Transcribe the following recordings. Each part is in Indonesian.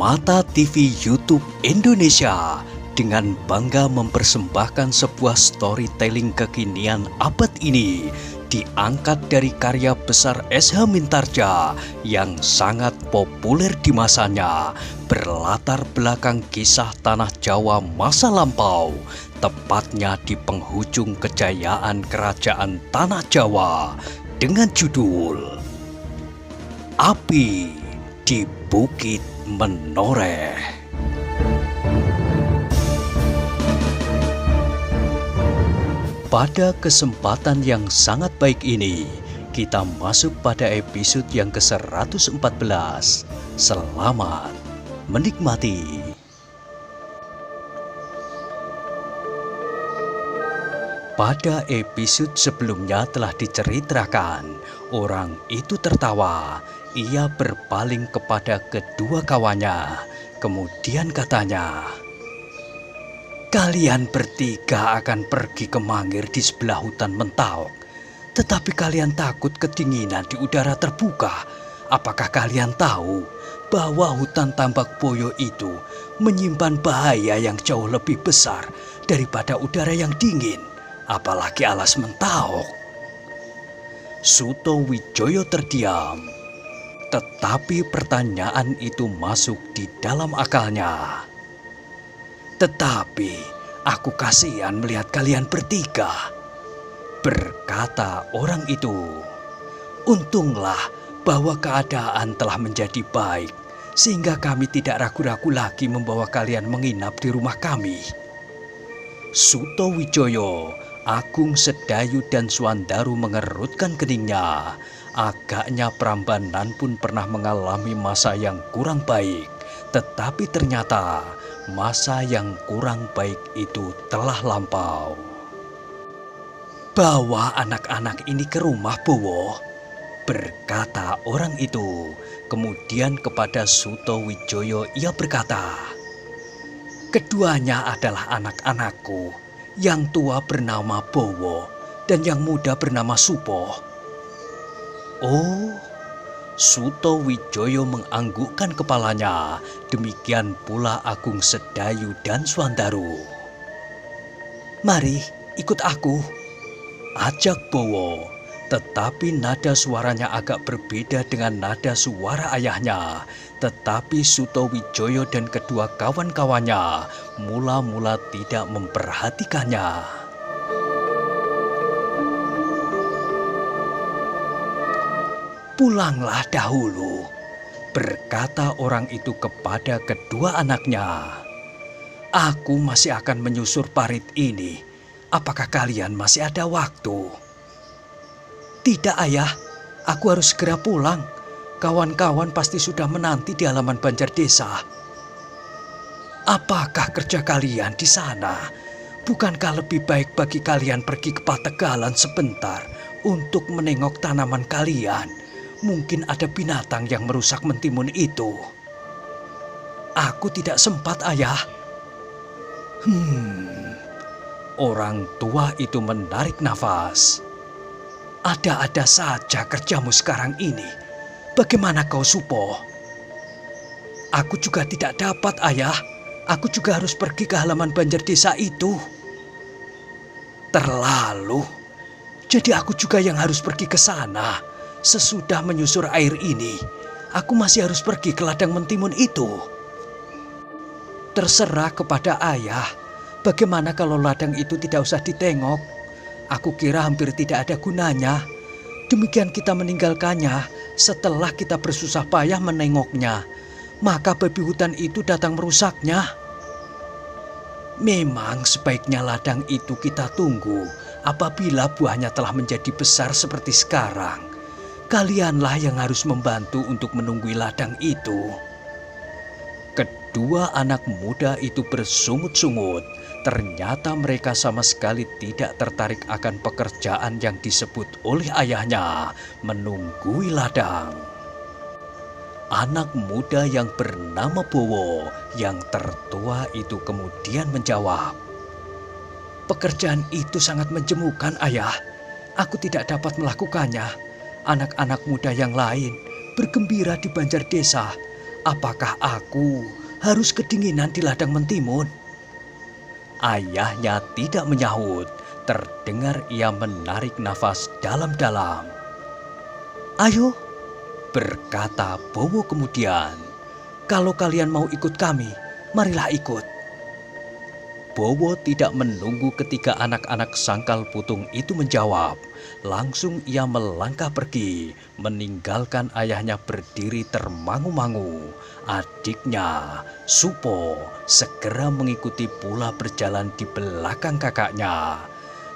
Mata TV YouTube Indonesia dengan bangga mempersembahkan sebuah storytelling kekinian abad ini diangkat dari karya besar S.H. Mintarja yang sangat populer di masanya, berlatar belakang kisah tanah Jawa masa lampau, tepatnya di penghujung kejayaan kerajaan tanah Jawa dengan judul Api di Bukit Menoreh. Pada kesempatan yang sangat baik ini, kita masuk pada episode yang ke-114. Selamat menikmati. Pada episode sebelumnya telah diceritakan, orang itu tertawa. Ia berpaling kepada kedua kawannya. Kemudian katanya, "Kalian bertiga akan pergi ke mangir di sebelah hutan Mentaok. Tetapi kalian takut kedinginan di udara terbuka. Apakah kalian tahu bahwa hutan Tambak Boyo itu menyimpan bahaya yang jauh lebih besar daripada udara yang dingin, apalagi alas Mentaok?" Suto Wijoyo terdiam. Tetapi pertanyaan itu masuk di dalam akalnya. "Tetapi aku kasihan melihat kalian bertiga," berkata orang itu. "Untunglah bahwa keadaan telah menjadi baik, sehingga kami tidak ragu-ragu lagi membawa kalian menginap di rumah kami." Suto Wijoyo, Agung Sedayu dan Swandaru mengerutkan keningnya. Agaknya Prambanan pun pernah mengalami masa yang kurang baik. Tetapi ternyata masa yang kurang baik itu telah lampau. "Bawa anak-anak ini ke rumah, Bowo," berkata orang itu. Kemudian kepada Suto Wijoyo ia berkata, "Keduanya adalah anak-anakku. Yang tua bernama Bowo dan yang muda bernama Supo." "Oh," Suto Wijoyo menganggukkan kepalanya. Demikian pula Agung Sedayu dan Swandaru. "Mari ikut aku," ajak Bowo. Tetapi nada suaranya agak berbeda dengan nada suara ayahnya. Tetapi Suto Wijoyo dan kedua kawan-kawannya mula-mula tidak memperhatikannya. "Pulanglah dahulu," berkata orang itu kepada kedua anaknya. "Aku masih akan menyusur parit ini. Apakah kalian masih ada waktu?" "Tidak, Ayah. Aku harus segera pulang. Kawan-kawan pasti sudah menanti di halaman Banjar Desa." "Apakah kerja kalian di sana? Bukankah lebih baik bagi kalian pergi ke Pategalan sebentar untuk menengok tanaman kalian? Mungkin ada binatang yang merusak mentimun itu." "Aku tidak sempat, Ayah." Orang tua itu menarik nafas. "Ada-ada saja kerjamu sekarang ini. Bagaimana kau, Supo?" "Aku juga tidak dapat, Ayah. Aku juga harus pergi ke halaman Banjar Desa itu." "Terlalu. Jadi aku juga yang harus pergi ke sana. Sesudah menyusur air ini, aku masih harus pergi ke ladang mentimun itu." "Terserah kepada Ayah. Bagaimana kalau ladang itu tidak usah ditengok? Aku kira hampir tidak ada gunanya. Demikian kita meninggalkannya setelah kita bersusah payah menengoknya. Maka babi hutan itu datang merusaknya." "Memang sebaiknya ladang itu kita tunggu apabila buahnya telah menjadi besar seperti sekarang. Kalianlah yang harus membantu untuk menunggui ladang itu." Kedua anak muda itu bersungut-sungut. Ternyata mereka sama sekali tidak tertarik akan pekerjaan yang disebut oleh ayahnya, menunggui ladang. Anak muda yang bernama Bowo, yang tertua itu kemudian menjawab, "Pekerjaan itu sangat menjemukan, Ayah. Aku tidak dapat melakukannya. Anak-anak muda yang lain bergembira di Banjar Desa. Apakah aku harus kedinginan di ladang mentimun? Ayahnya tidak menyahut. Terdengar ia menarik nafas dalam-dalam. Ayo, berkata Bowo kemudian. Kalau kalian mau ikut kami, marilah ikut. Bowo tidak menunggu ketika anak-anak sangkal putung itu menjawab. Langsung ia melangkah pergi, meninggalkan ayahnya berdiri termangu-mangu. Adiknya, Supo, segera mengikuti pula berjalan di belakang kakaknya.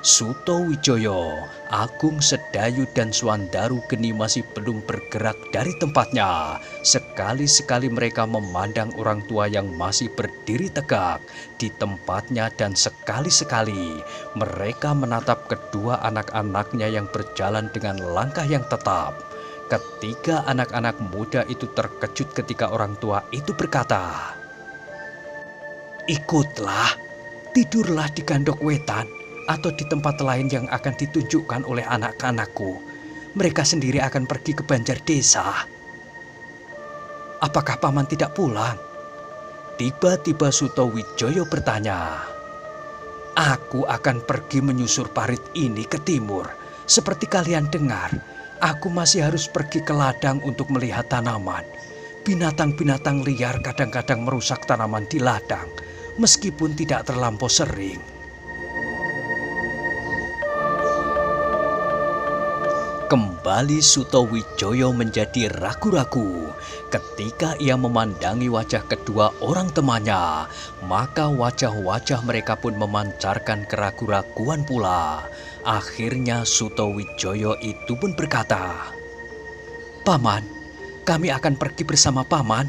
Suto Wijoyo, Agung Sedayu dan Swandaru Geni masih belum bergerak dari tempatnya. Sekali-sekali mereka memandang orang tua yang masih berdiri tegak di tempatnya dan sekali-sekali mereka menatap kedua anak-anaknya yang berjalan dengan langkah yang tetap. Ketiga anak-anak muda itu terkejut ketika orang tua itu berkata, "Ikutlah, tidurlah di Gandok Wetan atau di tempat lain yang akan ditunjukkan oleh anak-anakku. Mereka sendiri akan pergi ke Banjar Desa." "Apakah paman tidak pulang?" Tiba-tiba Suto Wijoyo bertanya. "Aku akan pergi menyusur parit ini ke timur. Seperti kalian dengar, aku masih harus pergi ke ladang untuk melihat tanaman. Binatang-binatang liar kadang-kadang merusak tanaman di ladang, meskipun tidak terlampau sering." Kembali Suto Wijoyo menjadi ragu-ragu. Ketika ia memandangi wajah kedua orang temannya, maka wajah-wajah mereka pun memancarkan keraguan-raguan pula. Akhirnya Suto Wijoyo itu pun berkata, "Paman, kami akan pergi bersama paman."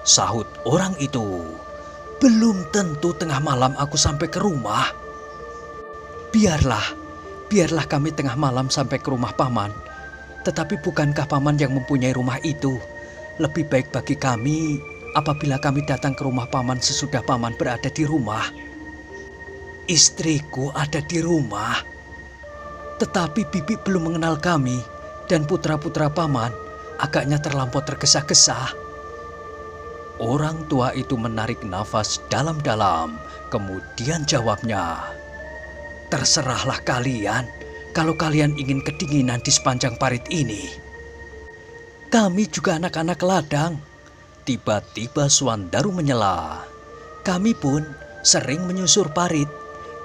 Sahut orang itu, "Belum tentu tengah malam aku sampai ke rumah." Biarlah kami tengah malam sampai ke rumah paman. Tetapi bukankah paman yang mempunyai rumah itu? Lebih baik bagi kami apabila kami datang ke rumah paman sesudah paman berada di rumah. Istriku ada di rumah, tetapi bibi belum mengenal kami dan putra-putra paman agaknya terlampau tergesa-gesa. Orang tua itu menarik nafas dalam-dalam, kemudian jawabnya, "Terserahlah kalian kalau kalian ingin kedinginan di sepanjang parit ini." "Kami juga anak-anak ladang," tiba-tiba Swandaru menyela. "Kami pun sering menyusur parit.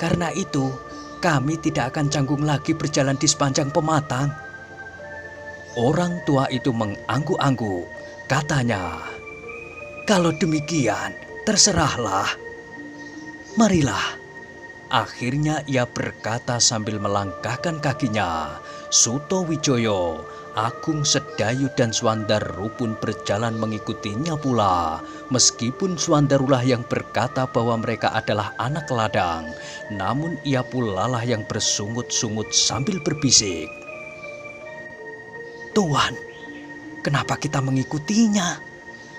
Karena itu, kami tidak akan canggung lagi berjalan di sepanjang pematang." Orang tua itu mengangguk-angguk. Katanya, "Kalau demikian, terserahlah. Marilah." Akhirnya ia berkata sambil melangkahkan kakinya. Suto Wijoyo, Agung Sedayu dan Swandaru pun berjalan mengikutinya pula. Meskipun Swandarulah yang berkata bahwa mereka adalah anak ladang, namun ia pula lah yang bersungut-sungut sambil berbisik, "Tuan, kenapa kita mengikutinya?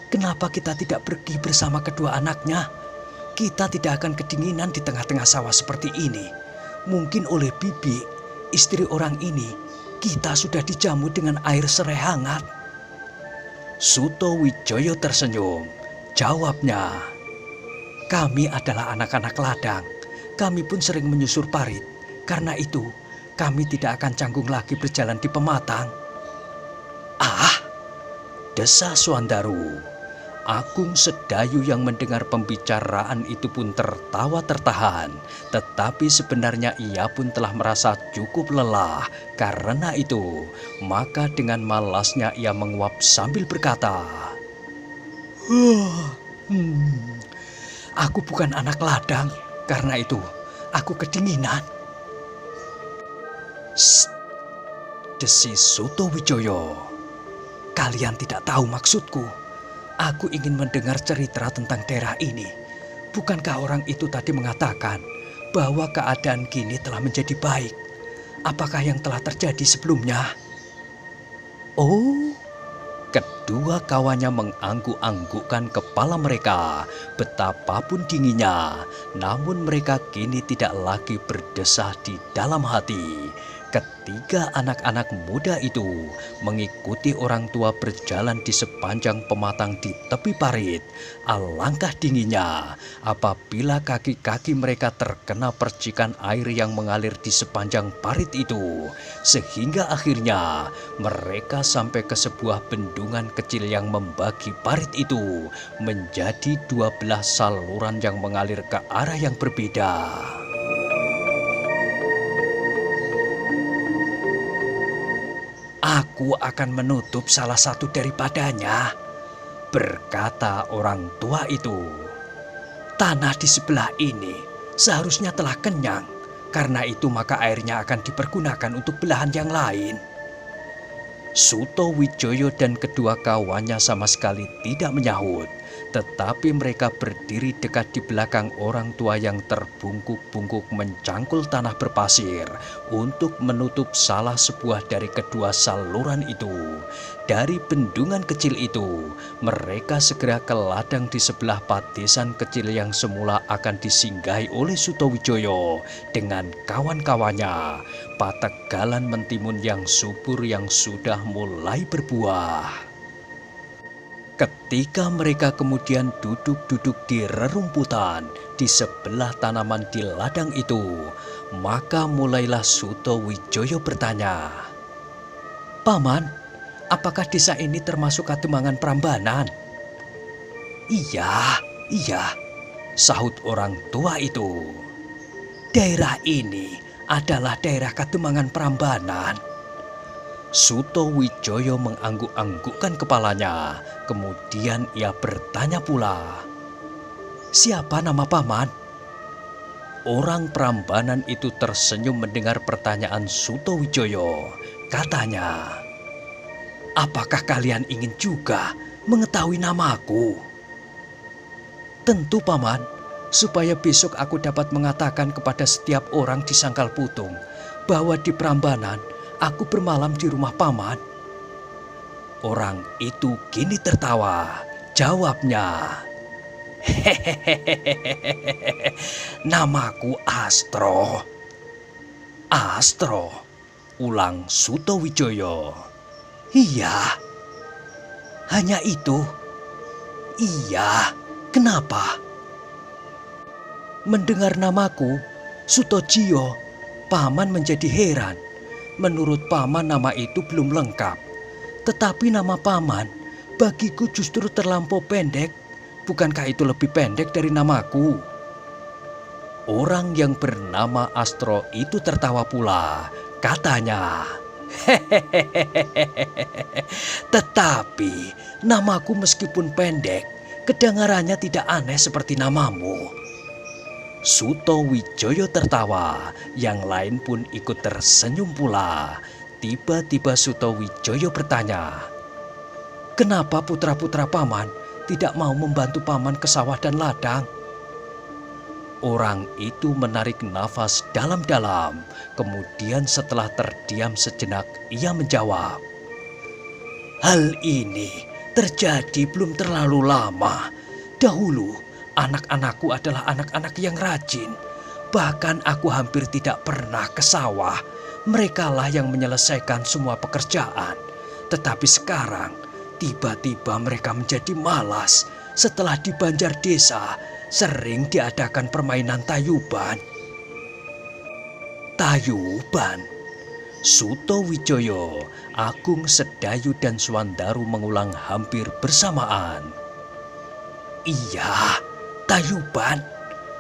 Kenapa kita tidak pergi bersama kedua anaknya? Kita tidak akan kedinginan di tengah-tengah sawah seperti ini. Mungkin oleh bibi, istri orang ini, kita sudah dijamu dengan air serai hangat." Suto Wijoyo tersenyum. Jawabnya, "Kami adalah anak-anak ladang. Kami pun sering menyusur parit. Karena itu, kami tidak akan canggung lagi berjalan di pematang." "Ah!" desa Swandaru. Agung Sedayu yang mendengar pembicaraan itu pun tertawa tertahan. Tetapi sebenarnya ia pun telah merasa cukup lelah. Karena itu, maka dengan malasnya ia menguap sambil berkata, "Aku bukan anak ladang. Karena itu, aku kedinginan." "Shh," desis Suto Wijoyo. "Kalian tidak tahu maksudku. Aku ingin mendengar cerita tentang daerah ini. Bukankah orang itu tadi mengatakan bahwa keadaan kini telah menjadi baik? Apakah yang telah terjadi sebelumnya?" Oh, kedua kawannya mengangguk-anggukkan kepala mereka. Betapapun dinginnya, namun mereka kini tidak lagi berdesah di dalam hati. Ketiga anak-anak muda itu mengikuti orang tua berjalan di sepanjang pematang di tepi parit. Alangkah dinginnya apabila kaki-kaki mereka terkena percikan air yang mengalir di sepanjang parit itu. Sehingga akhirnya mereka sampai ke sebuah bendungan kecil yang membagi parit itu menjadi 12 saluran yang mengalir ke arah yang berbeda. "Aku akan menutup salah satu daripadanya," berkata orang tua itu. "Tanah di sebelah ini seharusnya telah kenyang, karena itu maka airnya akan dipergunakan untuk belahan yang lain." Suto Wijoyo dan kedua kawannya sama sekali tidak menyahut, tetapi mereka berdiri dekat di belakang orang tua yang terbungkuk-bungkuk mencangkul tanah berpasir untuk menutup salah sebuah dari kedua saluran itu. Dari bendungan kecil itu, mereka segera ke ladang di sebelah padesan kecil yang semula akan disinggahi oleh Suto Wijoyo dengan kawan-kawannya. Pategalan mentimun yang subur yang sudah mulai berbuah. Ketika mereka kemudian duduk-duduk di rerumputan di sebelah tanaman di ladang itu, maka mulailah Suto Wijoyo bertanya, "Paman, apakah desa ini termasuk Kademangan Prambanan?" Iya, sahut orang tua itu. "Daerah ini adalah daerah Kademangan Prambanan." Suto Wijoyo mengangguk-anggukkan kepalanya. Kemudian ia bertanya pula, "Siapa nama paman?" Orang Prambanan itu tersenyum mendengar pertanyaan Suto Wijoyo. Katanya, "Apakah kalian ingin juga mengetahui namaku?" "Tentu paman, supaya besok aku dapat mengatakan kepada setiap orang di Sangkal Putung bahwa di Prambanan aku bermalam di rumah paman." Orang itu kini tertawa. Jawabnya, "Hehehe, namaku Astro." "Astro?" ulang Suto Wijoyo. "Iya." "Hanya itu?" "Iya, kenapa?" Mendengar namaku, Sutojiyo, paman menjadi heran. Menurut paman nama itu belum lengkap. Tetapi nama paman bagiku justru terlampau pendek. Bukankah itu lebih pendek dari namaku? Orang yang bernama Astro itu tertawa pula. Katanya, "Hehehe, tetapi namaku meskipun pendek, kedengarannya tidak aneh seperti namamu." Suto Wijoyo tertawa, yang lain pun ikut tersenyum pula. Tiba-tiba Suto Wijoyo bertanya, "Kenapa putra-putra paman tidak mau membantu paman ke sawah dan ladang?" Orang itu menarik nafas dalam-dalam. Kemudian setelah terdiam sejenak, ia menjawab, "Hal ini terjadi belum terlalu lama. Dahulu, anak-anakku adalah anak-anak yang rajin. Bahkan aku hampir tidak pernah ke sawah. Merekalah yang menyelesaikan semua pekerjaan. Tetapi sekarang, tiba-tiba mereka menjadi malas. Setelah di Banjar Desa, sering diadakan permainan tayuban." "Tayuban?" Suto Wijoyo, Agung Sedayu dan Swandaru mengulang hampir bersamaan. "Iya, tayuban.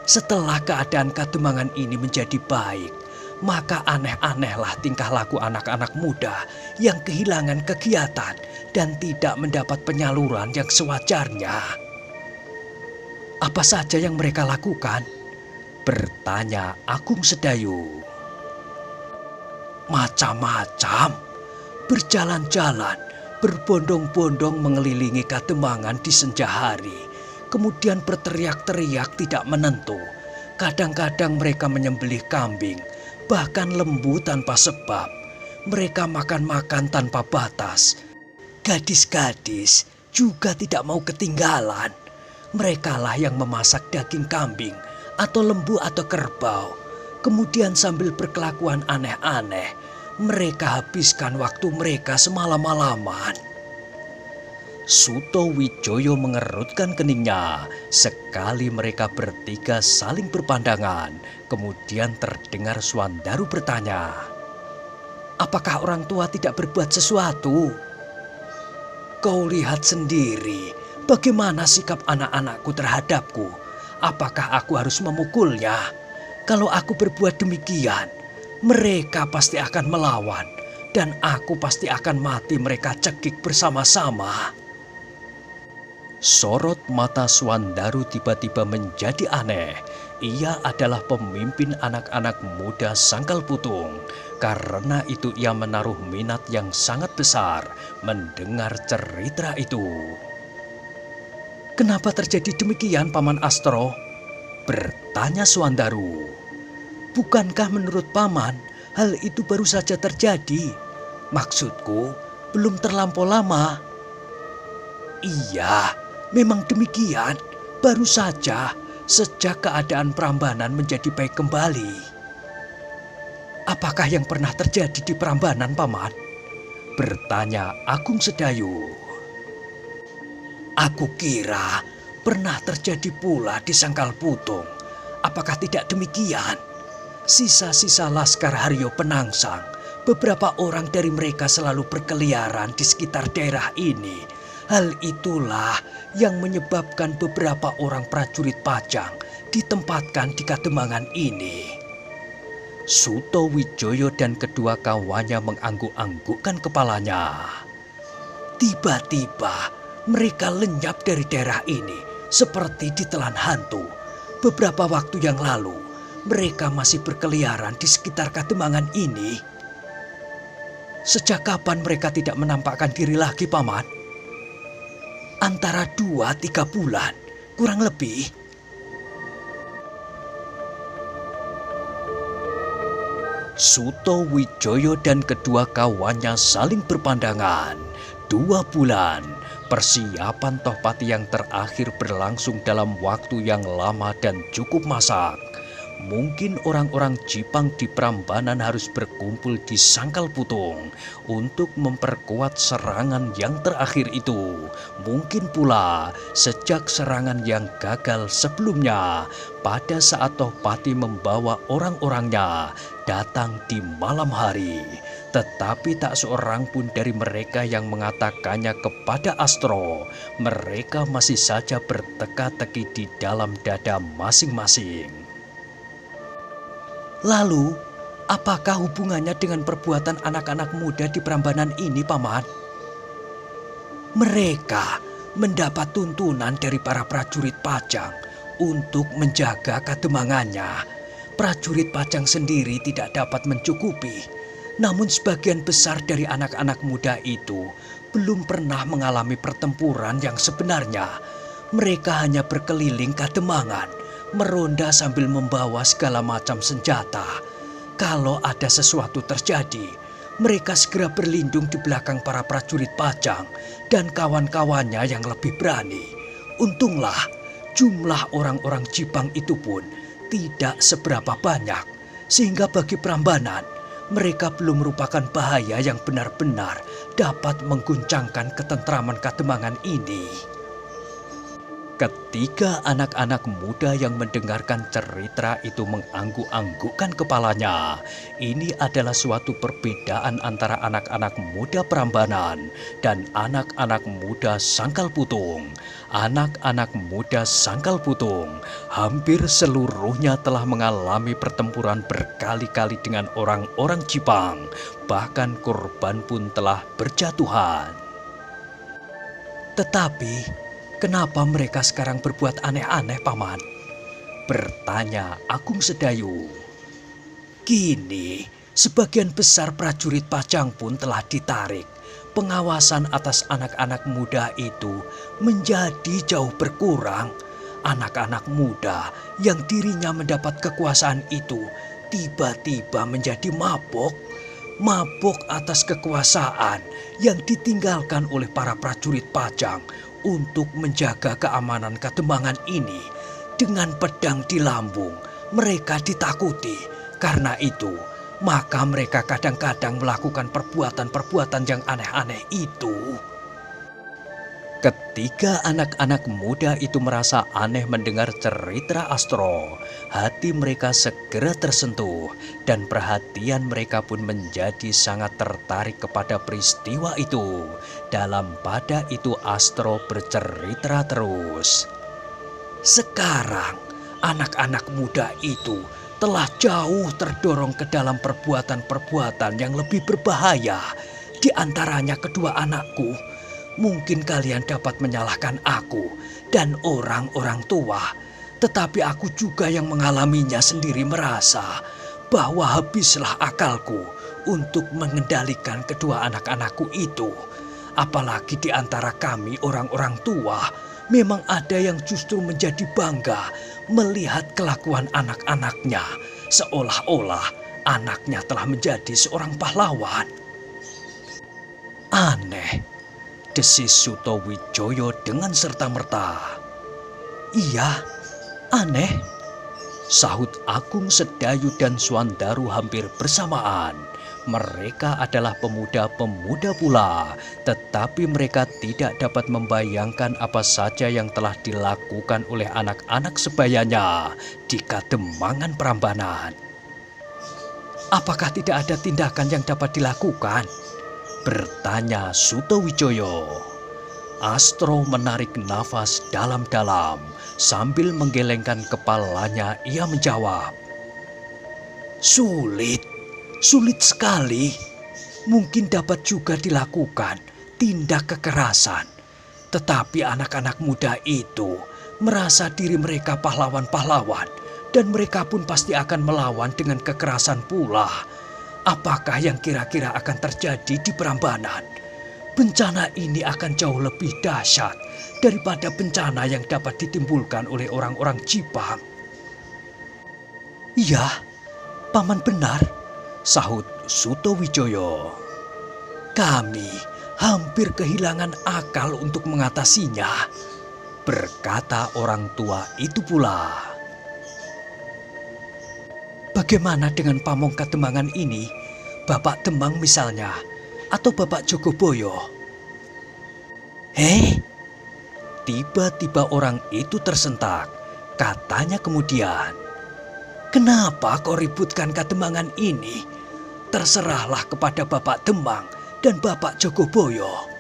Setelah keadaan Kademangan ini menjadi baik, maka aneh-anehlah tingkah laku anak-anak muda yang kehilangan kegiatan dan tidak mendapat penyaluran yang sewajarnya." "Apa saja yang mereka lakukan?" bertanya Agung Sedayu. "Macam-macam. Berjalan-jalan, berbondong-bondong mengelilingi Kademangan di senja hari. Kemudian berteriak-teriak tidak menentu. Kadang-kadang mereka menyembelih kambing, bahkan lembu tanpa sebab. Mereka makan-makan tanpa batas. Gadis-gadis juga tidak mau ketinggalan. Merekalah yang memasak daging kambing atau lembu atau kerbau. Kemudian sambil berkelakuan aneh-aneh, mereka habiskan waktu mereka semalam-malaman. Suto Wijoyo mengerutkan keningnya. Sekali mereka bertiga saling berpandangan, kemudian terdengar Swandaru bertanya, "Apakah orang tua tidak berbuat sesuatu?" "Kau lihat sendiri bagaimana sikap anak-anakku terhadapku. Apakah aku harus memukulnya? Kalau aku berbuat demikian, mereka pasti akan melawan dan aku pasti akan mati mereka cekik bersama-sama." Sorot mata Swandaru tiba-tiba menjadi aneh. Ia adalah pemimpin anak-anak muda Sangkal Putung. Karena itu ia menaruh minat yang sangat besar mendengar cerita itu. "Kenapa terjadi demikian, Paman Astro?" bertanya Swandaru. "Bukankah menurut Paman hal itu baru saja terjadi? Maksudku, belum terlampau lama." "Iya, memang demikian. Baru saja sejak keadaan Prambanan menjadi baik kembali." "Apakah yang pernah terjadi di Prambanan, Paman?" bertanya Agung Sedayu. "Aku kira pernah terjadi pula di Sangkal Putung. Apakah tidak demikian? Sisa-sisa Laskar Haryo Penangsang, beberapa orang dari mereka selalu berkeliaran di sekitar daerah ini. Hal itulah yang menyebabkan beberapa orang prajurit Pajang ditempatkan di Kademangan ini." Suto Wijoyo dan kedua kawannya mengangguk-anggukkan kepalanya. Tiba-tiba mereka lenyap dari daerah ini seperti ditelan hantu. Beberapa waktu yang lalu mereka masih berkeliaran di sekitar Kademangan ini. "Sejak kapan mereka tidak menampakkan diri lagi, Paman?" "Antara 2-3 bulan, kurang lebih." Suto Wijoyo dan kedua kawannya saling berpandangan. 2 bulan, persiapan Tohpati yang terakhir berlangsung dalam waktu yang lama dan cukup masak. Mungkin orang-orang Jipang di Prambanan harus berkumpul di Sangkal Putung untuk memperkuat serangan yang terakhir itu. Mungkin pula sejak serangan yang gagal sebelumnya, pada saat Tohpati membawa orang-orangnya datang di malam hari. Tetapi tak seorang pun dari mereka yang mengatakannya kepada Astro. Mereka masih saja berteka-teki di dalam dada masing-masing. "Lalu, apakah hubungannya dengan perbuatan anak-anak muda di Prambanan ini, Paman?" "Mereka mendapat tuntunan dari para prajurit Pajang untuk menjaga kademangannya. Prajurit Pajang sendiri tidak dapat mencukupi, namun sebagian besar dari anak-anak muda itu belum pernah mengalami pertempuran yang sebenarnya. Mereka hanya berkeliling Kademangan, meronda sambil membawa segala macam senjata. Kalau ada sesuatu terjadi, mereka segera berlindung di belakang para prajurit Pajang dan kawan-kawannya yang lebih berani. Untunglah jumlah orang-orang Jipang itu pun tidak seberapa banyak, sehingga bagi Prambanan mereka belum merupakan bahaya yang benar-benar dapat mengguncangkan ketentraman Kademangan ini." Ketiga anak-anak muda yang mendengarkan cerita itu mengangguk-anggukkan kepalanya. Ini adalah suatu perbedaan antara anak-anak muda Prambanan dan anak-anak muda Sangkal Putung. Anak-anak muda Sangkal Putung hampir seluruhnya telah mengalami pertempuran berkali-kali dengan orang-orang Jipang. Bahkan korban pun telah berjatuhan. "Tetapi kenapa mereka sekarang berbuat aneh-aneh, Paman?" bertanya Agung Sedayu. "Kini, sebagian besar prajurit Pajang pun telah ditarik. Pengawasan atas anak-anak muda itu menjadi jauh berkurang. Anak-anak muda yang dirinya mendapat kekuasaan itu tiba-tiba menjadi mabuk. Mabuk atas kekuasaan yang ditinggalkan oleh para prajurit Pajang untuk menjaga keamanan Kademangan ini. Dengan pedang di lambung, mereka ditakuti. Karena itu, maka mereka kadang-kadang melakukan perbuatan-perbuatan yang aneh-aneh itu. Ketika anak-anak muda itu merasa aneh mendengar cerita Astro, hati mereka segera tersentuh dan perhatian mereka pun menjadi sangat tertarik kepada peristiwa itu. Dalam pada itu Astro bercerita terus. Sekarang anak-anak muda itu telah jauh terdorong ke dalam perbuatan-perbuatan yang lebih berbahaya. Di antaranya kedua anakku. Mungkin kalian dapat menyalahkan aku dan orang-orang tua, tetapi aku juga yang mengalaminya sendiri merasa bahwa habislah akalku untuk mengendalikan kedua anak-anakku itu. Apalagi di antara kami orang-orang tua, memang ada yang justru menjadi bangga melihat kelakuan anak-anaknya, seolah-olah anaknya telah menjadi seorang pahlawan. Aneh, desis Sutowijoyo dengan serta-merta. Iya, aneh, sahut Agung Sedayu dan Swandaru hampir bersamaan. Mereka adalah pemuda-pemuda pula, tetapi mereka tidak dapat membayangkan apa saja yang telah dilakukan oleh anak-anak sebayanya di Kademangan Prambanan. Apakah tidak ada tindakan yang dapat dilakukan? Bertanya Sutowijoyo. Astro menarik nafas dalam-dalam sambil menggelengkan kepalanya. Ia menjawab, Sulit sekali. Mungkin dapat juga dilakukan tindak kekerasan. Tetapi anak-anak muda itu merasa diri mereka pahlawan-pahlawan dan mereka pun pasti akan melawan dengan kekerasan pula. Apakah yang kira-kira akan terjadi di Prambanan? Bencana ini akan jauh lebih dahsyat daripada bencana yang dapat ditimbulkan oleh orang-orang Jipang. Iya, Paman benar, sahut Sutowijoyo. Kami hampir kehilangan akal untuk mengatasinya, berkata orang tua itu pula. Bagaimana dengan Pamong Kademangan ini, Bapak Demang misalnya, atau Bapak Jogoboyo? Tiba-tiba orang itu tersentak. Katanya kemudian, kenapa kau ributkan Kademangan ini? Terserahlah kepada Bapak Demang dan Bapak Jogoboyo.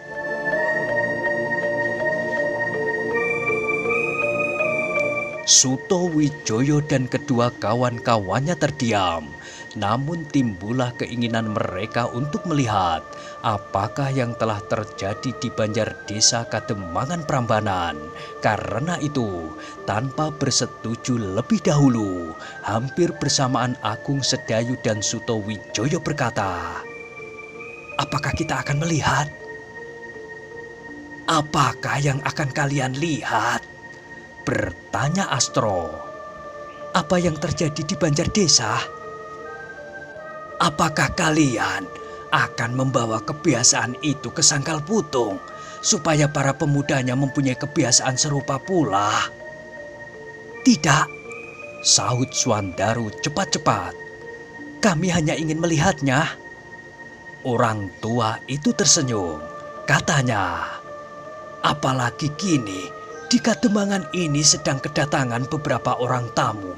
Sutowijoyo dan kedua kawan-kawannya terdiam. Namun timbullah keinginan mereka untuk melihat apakah yang telah terjadi di Banjar Desa Kademangan Prambanan. Karena itu, tanpa bersetuju lebih dahulu, hampir bersamaan Agung Sedayu dan Sutowijoyo berkata, apakah kita akan melihat? Apakah yang akan kalian lihat? Bertanya Astro. Apa yang terjadi di Banjar Desa? Apakah kalian akan membawa kebiasaan itu ke Sangkal Putung supaya para pemudanya mempunyai kebiasaan serupa pula? Tidak, sahut Swandaru cepat-cepat. Kami hanya ingin melihatnya. Orang tua itu tersenyum. Katanya, apalagi kini di Kademangan ini sedang kedatangan beberapa orang tamu.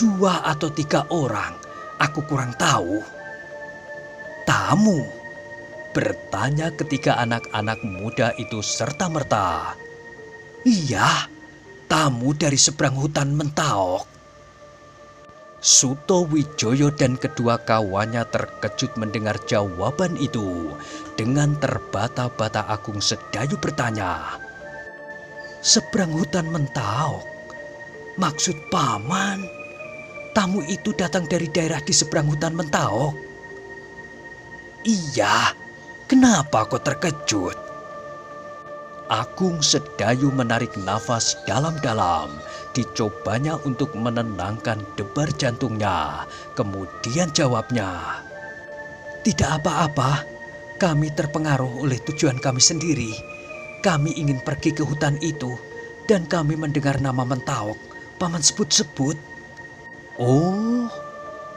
2 atau 3 orang, aku kurang tahu. Tamu? Bertanya ketika anak-anak muda itu serta-merta. Iya, tamu dari seberang hutan Mentaok. Sutowijoyo dan kedua kawannya terkejut mendengar jawaban itu. Dengan terbata-bata Agung Sedayu bertanya, seberang hutan Mentaok? Maksud Paman, tamu itu datang dari daerah di seberang hutan Mentaok? Iya, kenapa kau terkejut? Agung Sedayu menarik nafas dalam-dalam. Dicobanya untuk menenangkan debar jantungnya. Kemudian jawabnya, tidak apa-apa, kami terpengaruh oleh tujuan kami sendiri. Kami ingin pergi ke hutan itu dan kami mendengar nama Mentaok Paman sebut-sebut. Oh,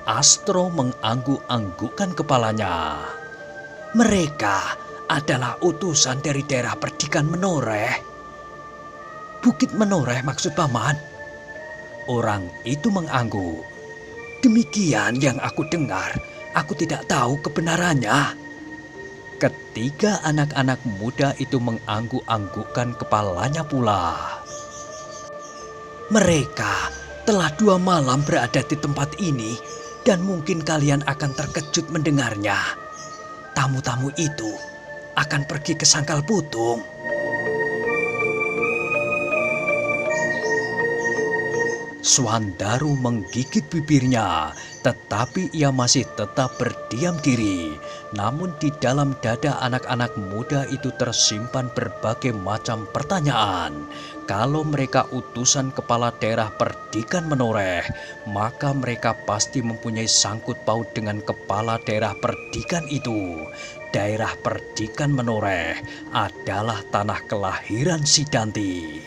Astro mengangguk-anggukkan kepalanya. Mereka adalah utusan dari daerah perdikan Menoreh. Bukit Menoreh maksud paman? Orang itu mengangguk. Demikian yang aku dengar, aku tidak tahu kebenarannya. Ketiga anak-anak muda itu mengangguk-anggukkan kepalanya pula. Mereka telah 2 malam berada di tempat ini dan mungkin kalian akan terkejut mendengarnya. Tamu-tamu itu akan pergi ke Sangkal Putung. Swandaru menggigit bibirnya, tetapi ia masih tetap berdiam diri. Namun di dalam dada anak-anak muda itu tersimpan berbagai macam pertanyaan. Kalau mereka utusan kepala daerah perdikan Menoreh, maka mereka pasti mempunyai sangkut paut dengan kepala daerah perdikan itu. Daerah perdikan Menoreh adalah tanah kelahiran Sidanti.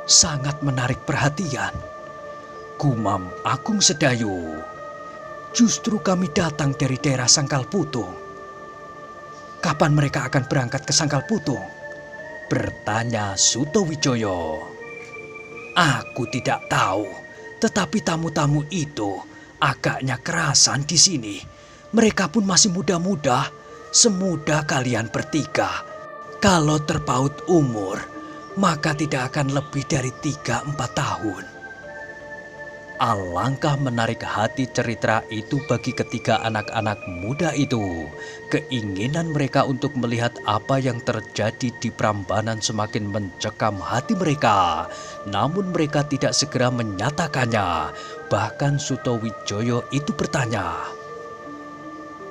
Sangat menarik perhatian. Gumam Agung Sedayu. Justru kami datang dari daerah Sangkal Putung. Kapan mereka akan berangkat ke Sangkal Putung? Bertanya Sutowijoyo. Aku tidak tahu, tetapi tamu-tamu itu agaknya kerasan di sini. Mereka pun masih muda-muda, semuda kalian bertiga. Kalau terpaut umur, maka tidak akan lebih dari 3-4 tahun. Alangkah menarik hati cerita itu bagi ketiga anak-anak muda itu. Keinginan mereka untuk melihat apa yang terjadi di Prambanan semakin mencekam hati mereka. Namun mereka tidak segera menyatakannya. Bahkan Sutowijoyo itu bertanya,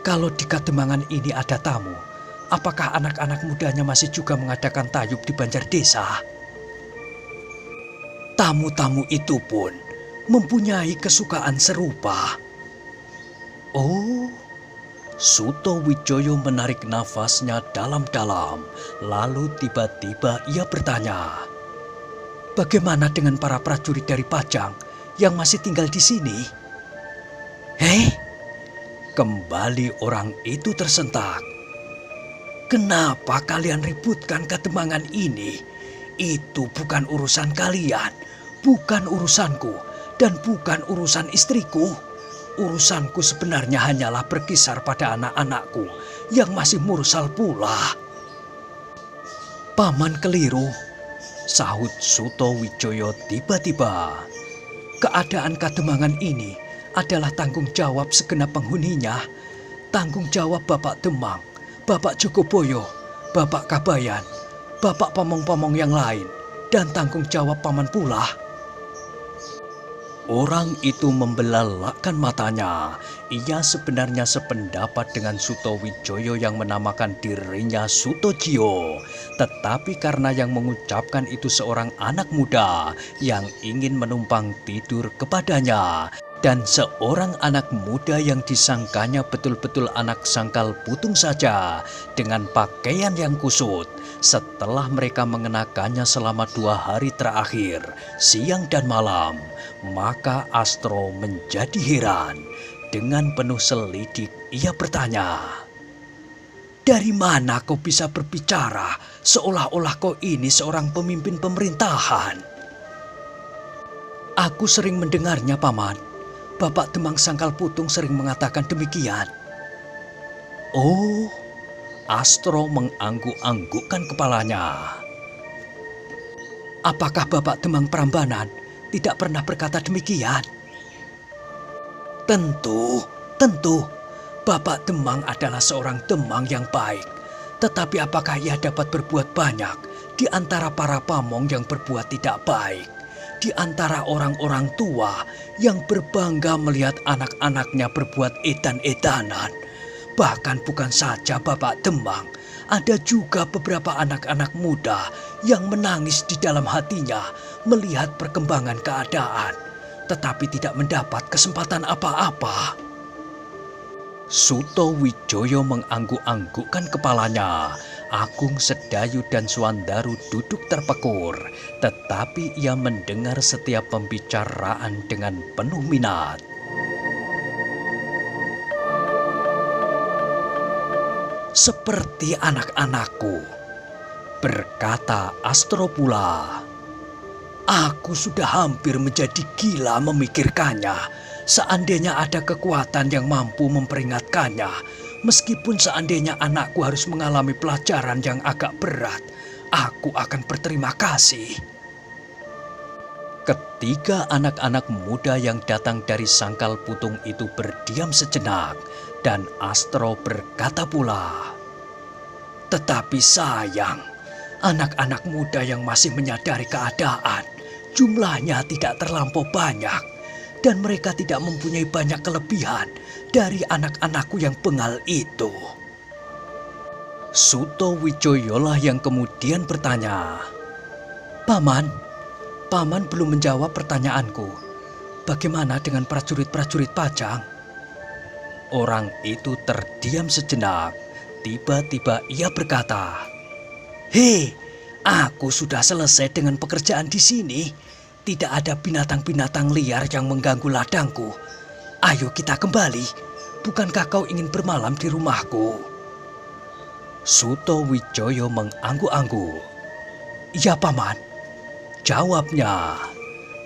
kalau di Kademangan ini ada tamu, apakah anak-anak mudanya masih juga mengadakan tayub di Banjar Desa? Tamu-tamu itu pun mempunyai kesukaan serupa. Oh, Sutowijoyo menarik nafasnya dalam-dalam. Lalu tiba-tiba ia bertanya, bagaimana dengan para prajurit dari Pajang yang masih tinggal di sini? Hei, kembali orang itu tersentak. Kenapa kalian ributkan Kademangan ini? Itu bukan urusan kalian, bukan urusanku, dan bukan urusan istriku. Urusanku sebenarnya hanyalah berkisar pada anak-anakku yang masih mursal pula. Paman keliru, sahut Sutowijoyo tiba-tiba. Keadaan Kademangan ini adalah tanggung jawab segenap penghuninya. Tanggung jawab Bapak Demang, Bapak Jogoboyo, Bapak Kabayan, Bapak pamong-pamong yang lain, dan tanggung jawab paman pula. Orang itu membelalakkan matanya. Ia sebenarnya sependapat dengan Sutowijoyo yang menamakan dirinya Sutojio. Tetapi karena yang mengucapkan itu seorang anak muda yang ingin menumpang tidur kepadanya, dan seorang anak muda yang disangkanya betul-betul anak Sangkal Putung saja dengan pakaian yang kusut, setelah mereka mengenakannya selama 2 hari terakhir, siang dan malam, maka Astro menjadi heran. Dengan penuh selidik ia bertanya, dari mana kau bisa berbicara seolah-olah kau ini seorang pemimpin pemerintahan? Aku sering mendengarnya, Paman. Bapak Demang Sangkal Putung sering mengatakan demikian. Oh, Astro mengangguk-anggukkan kepalanya. Apakah Bapak Demang Prambanan tidak pernah berkata demikian? Tentu. Bapak Demang adalah seorang Demang yang baik. Tetapi apakah ia dapat berbuat banyak di antara para pamong yang berbuat tidak baik? Di antara orang-orang tua yang berbangga melihat anak-anaknya berbuat edan-edanan. Bahkan bukan saja Bapak Demang, ada juga beberapa anak-anak muda yang menangis di dalam hatinya melihat perkembangan keadaan, tetapi tidak mendapat kesempatan apa-apa. Sutowijoyo mengangguk-anggukkan kepalanya. Agung Sedayu dan Swandaru duduk terpekur, tetapi ia mendengar setiap pembicaraan dengan penuh minat. seperti anak-anakku, berkata Astro pula. Aku sudah hampir menjadi gila memikirkannya. Seandainya ada kekuatan yang mampu memperingatkannya, meskipun seandainya anakku harus mengalami pelajaran yang agak berat, aku akan berterima kasih. Ketiga anak-anak muda yang datang dari sangkal putung itu berdiam sejenak, dan Astro berkata pula, "Tetapi sayang, anak-anak muda yang masih menyadari keadaan, jumlahnya tidak terlampau banyak, dan mereka tidak mempunyai banyak kelebihan dari anak-anakku yang bengal itu." Suto Wijoyolah yang kemudian bertanya, Paman belum menjawab pertanyaanku. Bagaimana dengan prajurit-prajurit Pajang?" Orang itu terdiam sejenak. Tiba-tiba ia berkata, "Hei, aku sudah selesai dengan pekerjaan di sini. Tidak ada binatang-binatang liar yang mengganggu ladangku. Ayo kita kembali. Bukankah kau ingin bermalam di rumahku?" Suto Wijoyo mengangguk-angguk. "Iya, Paman," jawabnya.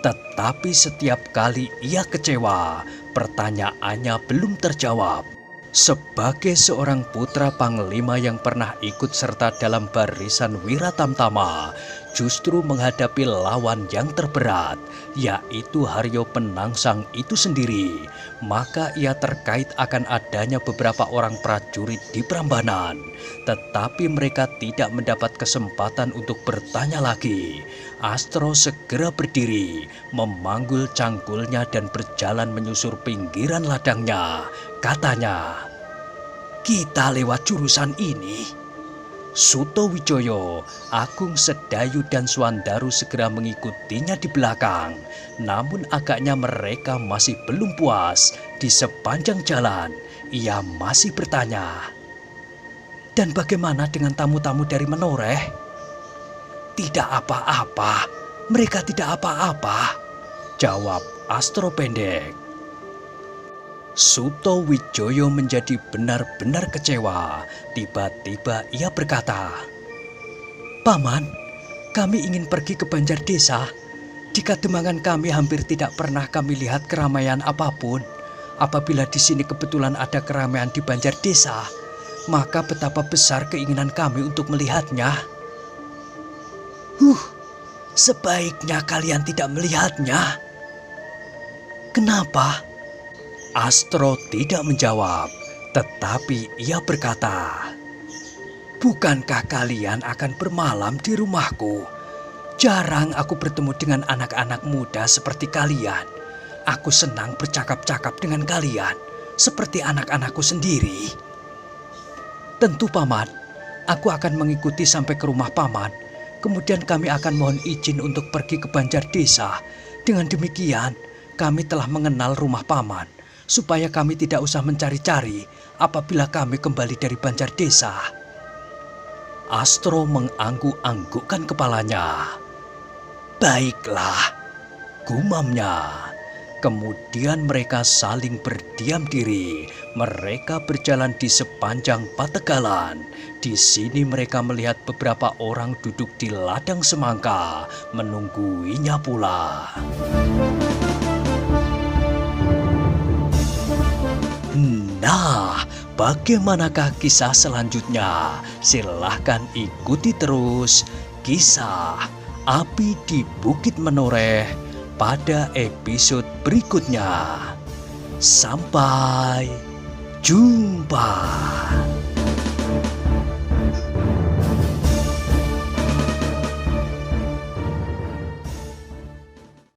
Tetapi setiap kali ia kecewa, pertanyaannya belum terjawab. Sebagai seorang putra panglima yang pernah ikut serta dalam barisan Wiratamtama, justru menghadapi lawan yang terberat, yaitu Haryo Penangsang itu sendiri, maka ia terkait akan adanya beberapa orang prajurit di Prambanan. Tetapi mereka tidak mendapat kesempatan untuk bertanya lagi. Astro segera berdiri, memanggul cangkulnya dan berjalan menyusur pinggiran ladangnya. Katanya, "Kita lewat jurusan ini." Suto Wijoyo, Agung Sedayu dan Swandaru segera mengikutinya di belakang. Namun agaknya mereka masih belum puas. Di sepanjang jalan, ia masih bertanya, "Dan bagaimana dengan tamu-tamu dari Menoreh?" "Tidak apa-apa, mereka tidak apa-apa," jawab Astro pendek. Suto Wijoyo menjadi benar-benar kecewa. Tiba-tiba ia berkata, "Paman, kami ingin pergi ke Banjar Desa. Di Kademangan kami hampir tidak pernah kami lihat keramaian apapun. Apabila di sini kebetulan ada keramaian di Banjar Desa, maka betapa besar keinginan kami untuk melihatnya." Sebaiknya kalian tidak melihatnya." "Kenapa?" Astro tidak menjawab, tetapi ia berkata, "Bukankah kalian akan bermalam di rumahku? Jarang aku bertemu dengan anak-anak muda seperti kalian. Aku senang bercakap-cakap dengan kalian, seperti anak-anakku sendiri." "Tentu, Paman. Aku akan mengikuti sampai ke rumah Paman. Kemudian kami akan mohon izin untuk pergi ke Banjar Desa. Dengan demikian, kami telah mengenal rumah Paman, supaya kami tidak usah mencari-cari apabila kami kembali dari Banjar Desa." Astro mengangguk-anggukkan kepalanya. "Baiklah," gumamnya. Kemudian mereka saling berdiam diri. Mereka berjalan di sepanjang pategalan. Di sini mereka melihat beberapa orang duduk di ladang semangka, menungguinya pula. Nah, bagaimanakah kisah selanjutnya? Silahkan ikuti terus kisah Api di Bukit Menoreh pada episode berikutnya. Sampai jumpa.